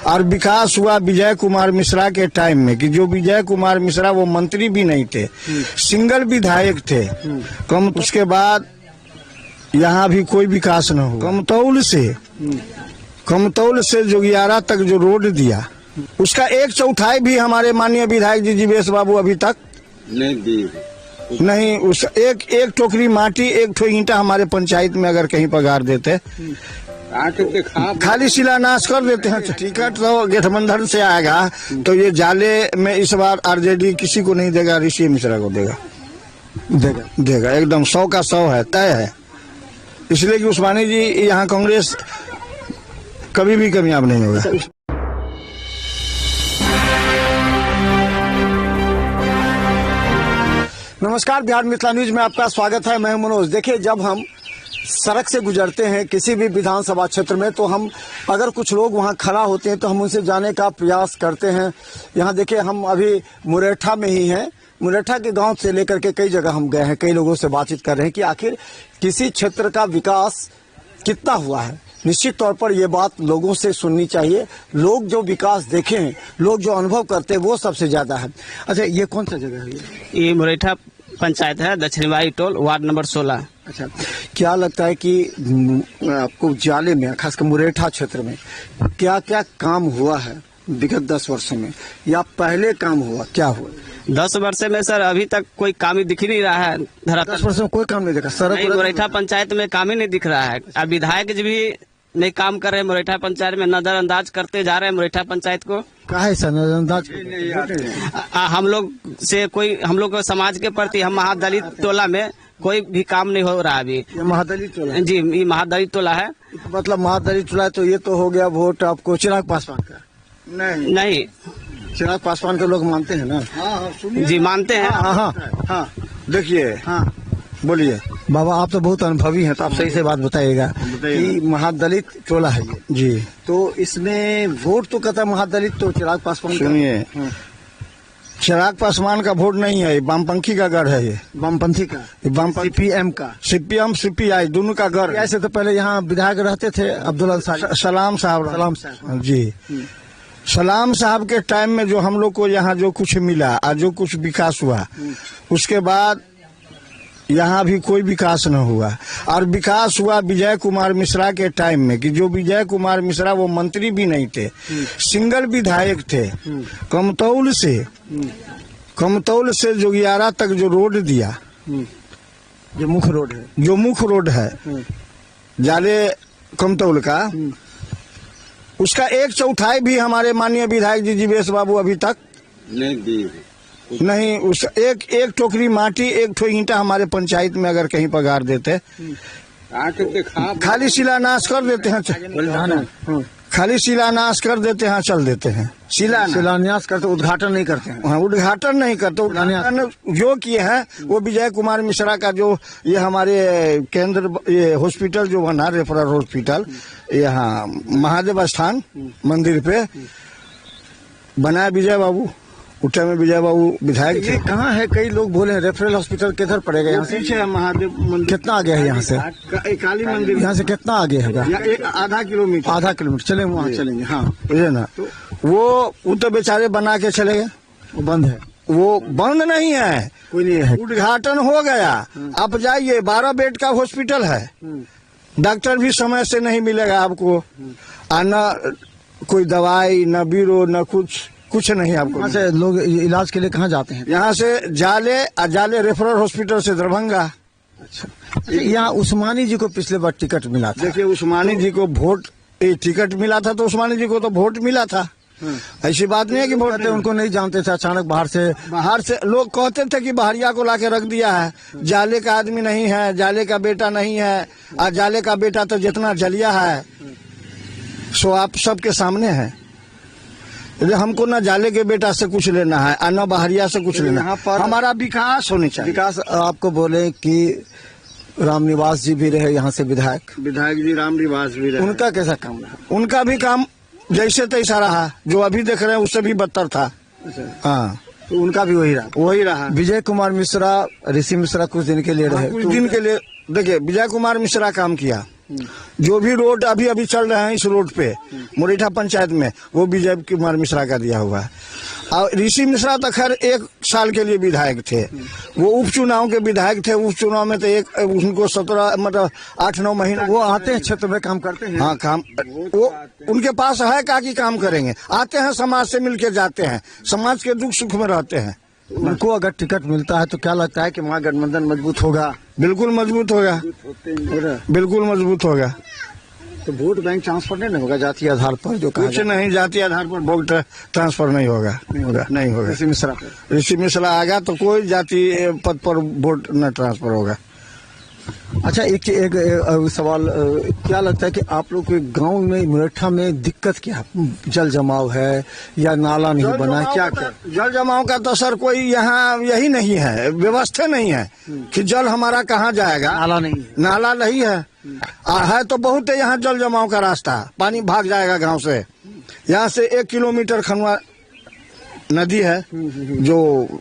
और विकास हुआ विजय कुमार मिश्रा के टाइम में, कि जो विजय कुमार मिश्रा वो मंत्री भी नहीं थे, सिंगल विधायक थे। कम उसके बाद यहाँ भी कोई विकास न हुआ। कमतौल से जोगियारा तक जो रोड दिया, उसका 1/4 भी हमारे माननीय विधायक जी जीवेश बाबू अभी तक नहीं दी। नहीं, उस एक टोकरी माटी, एक ठो ईंटा हमारे पंचायत में अगर कहीं पर गाड़ देते, खाली शिलान्यास कर देते हैं। टिकट तो गठबंधन से आएगा, तो ये जाले में इस बार आरजेडी किसी को नहीं देगा, ऋषि मिश्रा को देगा एकदम 100 का 100 है, तय है। इसलिए कि उस्मानी जी यहाँ कांग्रेस कभी भी कामयाब नहीं होगा। नमस्कार, बिहार मिथिला न्यूज में आपका स्वागत है। मैं मनोज। देखिए, जब हम सड़क से गुजरते हैं किसी भी विधानसभा क्षेत्र में, तो हम अगर कुछ लोग वहां खड़ा होते हैं तो हम उनसे जाने का प्रयास करते हैं। यहाँ देखिए, हम अभी मुरेठा में ही हैं। मुरेठा के गांव से लेकर के कई जगह हम गए हैं, कई लोगों से बातचीत कर रहे हैं कि आखिर किसी क्षेत्र का विकास कितना हुआ है। निश्चित तौर पर ये बात लोगों से सुननी चाहिए। लोग जो विकास देखे हैं, लोग जो अनुभव करते हैं, वो सबसे ज्यादा है। अच्छा, ये कौन सा जगह है? ये मुरेठा पंचायत है, दक्षिणवाई टोल, वार्ड नंबर 16। अच्छा, क्या लगता है कि आपको जाले में, खासकर मुरेठा क्षेत्र में, क्या क्या काम हुआ है विगत 10 वर्षों में, या पहले काम हुआ, क्या हुआ? 10 वर्ष में सर अभी तक कोई काम ही दिख ही नहीं रहा है। 10 वर्षों में कोई काम नहीं देखा सड़क? मुरेठा पंचायत में काम ही नहीं दिख रहा है। अब विधायक जी भी नहीं काम कर रहे हैं मुरेठा पंचायत में, नजरअंदाज करते जा रहे हैं मुरेठा पंचायत को। काहे सर नजरअंदाज? हम लोग को समाज के प्रति, हम महादलित टोला में कोई भी काम नहीं हो रहा अभी। महादलित टोला? जी, ये महादलित टोला है। मतलब महादलित टोला, तो ये तो हो गया वोट आपको चिराग पासवान का? नहीं, चिराग पासवान के लोग मानते हैं ना? जी मानते हैं। हाँ, देखिए, हाँ, बोलिए बाबा, आप तो बहुत अनुभवी हैं, तो आप सही से बात बताइएगा कि महादलित टोला है ये जी। तो इसमें वोट तो कहता है महादलित, तो चिराग पासवान? सुनिए, चिराग पासवान का वोट नहीं है, वामपंथी का गढ़ है। ये वामपंथी का, सीपीएम का, सीपीआई दोनों का गढ़। ऐसे तो पहले यहाँ विधायक रहते थे अब्दुल अंसारी, सलाम साहब जी। सलाम साहब के टाइम में जो हम लोग को यहाँ जो कुछ मिला और जो कुछ विकास हुआ, उसके बाद यहाँ भी कोई विकास न हुआ। और विकास हुआ विजय कुमार मिश्रा के टाइम में, कि जो विजय कुमार मिश्रा वो मंत्री भी नहीं थे, सिंगल विधायक थे। कमतौल से जोगियारा तक जो रोड दिया, जो मुख्य रोड है, जाले कमतौल का, उसका 1/4 भी हमारे माननीय विधायक जी जीवेश बाबू अभी तक नहीं दी। नहीं, उस एक टोकरी माटी, एक ठो ईंटा हमारे पंचायत में अगर कहीं पर गाड़ देते, खाली शिलान्यास कर देते हैं। खाली शिलान्यास कर देते हैं, चल देते हैं। शिलान्यास करते, उद्घाटन नहीं करते हैं। हाँ, उद्घाटन नहीं करते। उद्घाटन जो किए हैं वो विजय कुमार मिश्रा का जो ये हमारे केंद्र, ये हॉस्पिटल जो बना, रेफरल हॉस्पिटल यहाँ महादेव स्थान मंदिर पे बनाया विजय बाबू। उठे में विजय बाबू विधायक थे। कहाँ है? कई लोग बोले रेफरल हॉस्पिटल किधर पड़ेगा? यहाँ से पीछे महादेव मंदिर। कितना आगे है यहाँ से? काली मंदिर यहाँ से कितना आगे है? आधा किलोमीटर। आधा किलोमीटर चले, वहाँ चलेंगे। हाँ, बुझे ना। वो तो बेचारे बना के चले गए, वो बंद है। वो बंद नहीं है, कोई नहीं है, उद्घाटन हो गया। आप जाइए, 12 बेड का हॉस्पिटल है, डॉक्टर भी समय से नहीं मिलेगा आपको, न कोई दवाई, न बीरो, न कुछ नहीं आपको। यहाँ से लोग इलाज के लिए कहाँ जाते हैं? यहाँ से जाले रेफरल हॉस्पिटल से दरभंगा। अच्छा, यहाँ उस्मानी जी को पिछले बार टिकट मिला था। देखिए, उस्मानी जी को टिकट मिला था, तो उस्मानी जी को तो वोट मिला था। ऐसी बात नहीं है कि वोट उनको नहीं जानते थे। अचानक बाहर से लोग कहते थे कि बहरिया को लाके रख दिया है, जाले का आदमी नहीं है, जाले का बेटा नहीं है। और जाले का बेटा तो जितना जलिया है सो आप सबके सामने है। हमको न जाले के बेटा से कुछ लेना है और न बहरिया से कुछ लेना है। हमारा विकास होनी चाहिए। विकास, आपको बोले कि रामनिवास जी भी रहे यहाँ से विधायक जी, रामनिवास भी रहे। उनका कैसा काम रहा? उनका भी काम जैसे तैसा रहा, जो अभी देख रहे हैं उससे भी बदतर था। हाँ, तो उनका भी वही रहा। विजय कुमार मिश्रा, ऋषि मिश्रा कुछ दिन के लिए रहे। कुछ दिन के लिए। देखिए, विजय कुमार मिश्रा काम किया, जो भी रोड अभी अभी चल रहे हैं इस रोड पे मुरैठा पंचायत में, वो विजय कुमार मिश्रा का दिया हुआ है। और ऋषि मिश्रा तो खैर 1 साल के लिए विधायक थे, वो उपचुनाव के विधायक थे। उपचुनाव में तो उनको 17 मतलब 8-9 महीना वो आते हैं क्षेत्र में काम करते हैं। हाँ, काम वो उनके पास है का कि काम करेंगे, आते हैं समाज से मिलके जाते हैं, समाज के दुख सुख में रहते हैं। उनको अगर टिकट मिलता है तो क्या लगता है कि महागठबंधन मजबूत होगा? बिल्कुल मजबूत होगा, बिल्कुल मजबूत होगा। तो वोट बैंक ट्रांसफर नहीं होगा जातीय आधार पर जो कहा कुछ नहीं, जातीय आधार पर वोट ट्रांसफर नहीं होगा, नहीं होगा। ऋषि मिश्रा पर ऋषि मिश्रा आएगा तो कोई जातीय पद पर वोट न ट्रांसफर होगा। अच्छा, एक सवाल, क्या लगता है कि आप लोग के गांव में मुरैठा में दिक्कत क्या, जल जमाव है या नाला नहीं बना है, क्या क्या? जल जमाव का तो सर कोई यहाँ यही नहीं है, व्यवस्था नहीं है कि जल हमारा कहाँ जाएगा। नाला नहीं है, नाला नहीं है, है तो बहुत है यहाँ जल जमाव का रास्ता, पानी भाग जाएगा गांव से। यहाँ से 1 किलोमीटर खनवा नदी है, जो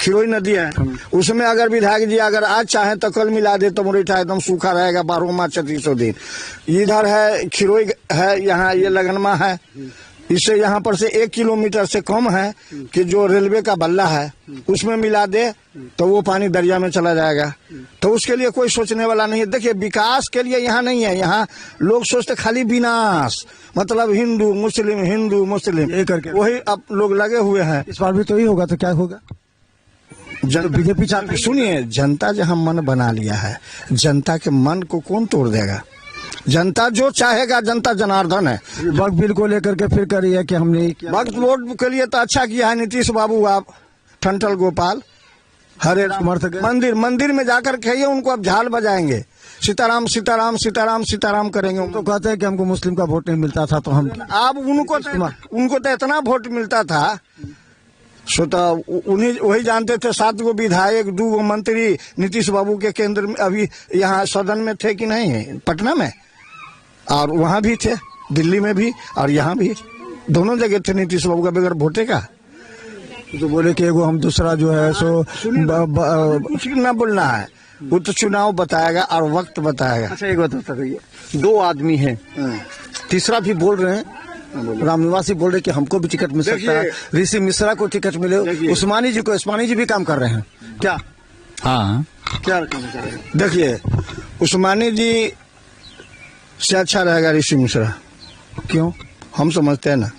खिरोई नदी है, उसमें अगर विधायक जी अगर आज चाहे तो कल मिला दे तो मुरैठा एकदम सूखा रहेगा 12 माह 3600 दिन। इधर है खिरोई है, यहाँ ये लगनमा है, इससे यहाँ पर से 1 किलोमीटर से कम है कि जो रेलवे का बल्ला है उसमें मिला दे तो वो पानी दरिया में चला जाएगा। तो उसके लिए कोई सोचने वाला नहीं है। देखिए, विकास के लिए यहाँ नहीं है, यहाँ लोग सोचते खाली विनाश, मतलब हिंदू मुस्लिम ये करके वही अब लोग लगे हुए हैं। इस बार भी तो ही होगा, तो क्या होगा? बीजेपी चाहती, सुनिए, जनता जहाँ मन बना लिया है, जनता के मन को कौन तोड़ देगा? जनता जो चाहेगा, जनता जनार्दन है। वक्त बिल को लेकर के फिर करी है कि हमने वक्त वोट के लिए तो अच्छा किया है नीतीश बाबू, आप ठंटल गोपाल हरे समर्थक मंदिर में जाकर कहिए उनको, अब झाल बजाएंगे, सीताराम सीताराम सीताराम सीताराम करेंगे। तो कहते हैं कि हमको मुस्लिम का वोट नहीं मिलता था, तो हम अब उनको तो इतना वोट मिलता था, सो तो उन्हीं वही जानते थे। 7 गो विधायक, 2 गो मंत्री नीतीश बाबू के केंद्र में, अभी यहाँ सदन में थे कि नहीं, पटना में, और वहाँ भी थे, दिल्ली में भी और यहाँ भी, दोनों जगह थे नीतीश बाबू का बगैर वोटे का। तो बोले कि एगो हम दूसरा जो है सो कुछ न बोलना है, वो तो चुनाव बताएगा और वक्त बताएगा। अच्छा, एक बात बता दीजिए, 2 आदमी हैं, तीसरा भी बोल रहे हैं, रामनिवासी बोल रहे कि हमको भी टिकट मिल सकता है, ऋषि मिश्रा को टिकट मिले, उस्मानी जी भी काम कर रहे हैं, क्या? हाँ, क्या काम कर रहे हैं? देखिए, उस्मानी जी से अच्छा रहेगा ऋषि मिश्रा। क्यों? हम समझते हैं ना,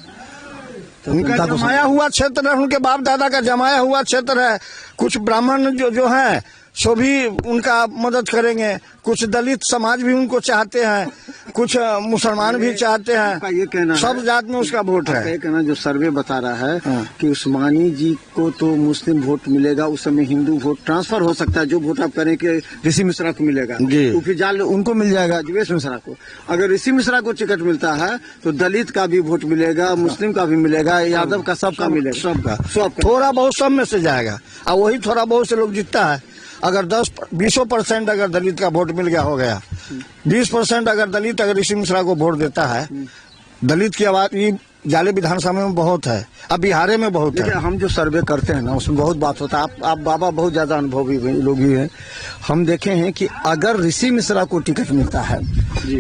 उनका जमाया हुआ क्षेत्र है, उनके बाप दादा का जमाया हुआ क्षेत्र है। कुछ ब्राह्मण जो है सो भी उनका मदद करेंगे, कुछ दलित समाज भी उनको चाहते हैं, कुछ मुसलमान भी चाहते हैं, ये कहना सब जात में उसका वोट है। ये कहना जो सर्वे बता रहा है कि उस्मानी जी को तो मुस्लिम वोट मिलेगा, उस समय हिंदू वोट ट्रांसफर हो सकता है, जो वोट आप करें कि ऋषि मिश्रा को मिलेगा जी, तो फिर जाल उनको मिल जाएगा, जीवेश मिश्रा को। अगर ऋषि मिश्रा को टिकट मिलता है तो दलित का भी वोट मिलेगा, मुस्लिम का भी मिलेगा, यादव का, सबका मिलेगा, सबका थोड़ा बहुत सब में से जाएगा, और वही थोड़ा बहुत से लोग जीतता है। अगर 10-20% अगर दलित का वोट मिल गया, हो गया 20%। अगर दलित अगर ऋषि मिश्रा को वोट देता है, दलित की आवाज ये जाले विधानसभा में बहुत है, अब बिहार में बहुत है। हम जो सर्वे करते हैं ना, उसमें बहुत बात होता है, आप बाबा बहुत ज्यादा अनुभवी लोग भी हैं। हम देखे हैं कि अगर ऋषि मिश्रा को टिकट मिलता है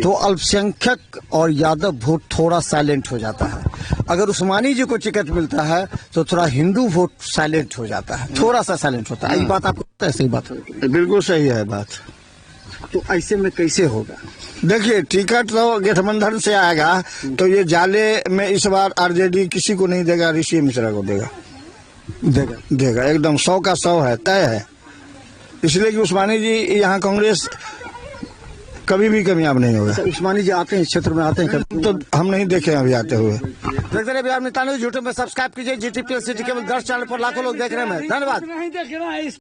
तो अल्पसंख्यक और यादव वोट थोड़ा साइलेंट हो जाता है। अगर उस्मानी जी को टिकट मिलता है तो थोड़ा हिंदू वोट साइलेंट हो जाता है, थोड़ा सा साइलेंट होता है। ये बात आपको ऐसी बात होगी? बिल्कुल सही है बात। तो ऐसे में कैसे होगा? देखिए, टिकट तो गठबंधन से आएगा, तो ये जाले में इस बार आरजेडी किसी को नहीं देगा, ऋषि मिश्रा को देगा एकदम 100 का 100 है, तय है। इसलिए कि उस्मानी जी यहाँ कांग्रेस कभी भी कामयाब नहीं होगा। उस्मानी जी आते हैं क्षेत्र में, आते हैं तो हम नहीं देखे अभी आते हुए। देखते रहे बिहार में यूट्यूब में सब्सक्राइब कीजिए, GTPL सिटी केवल 10 चैनल पर लाखों लोग देख रहे हैं। धन्यवाद।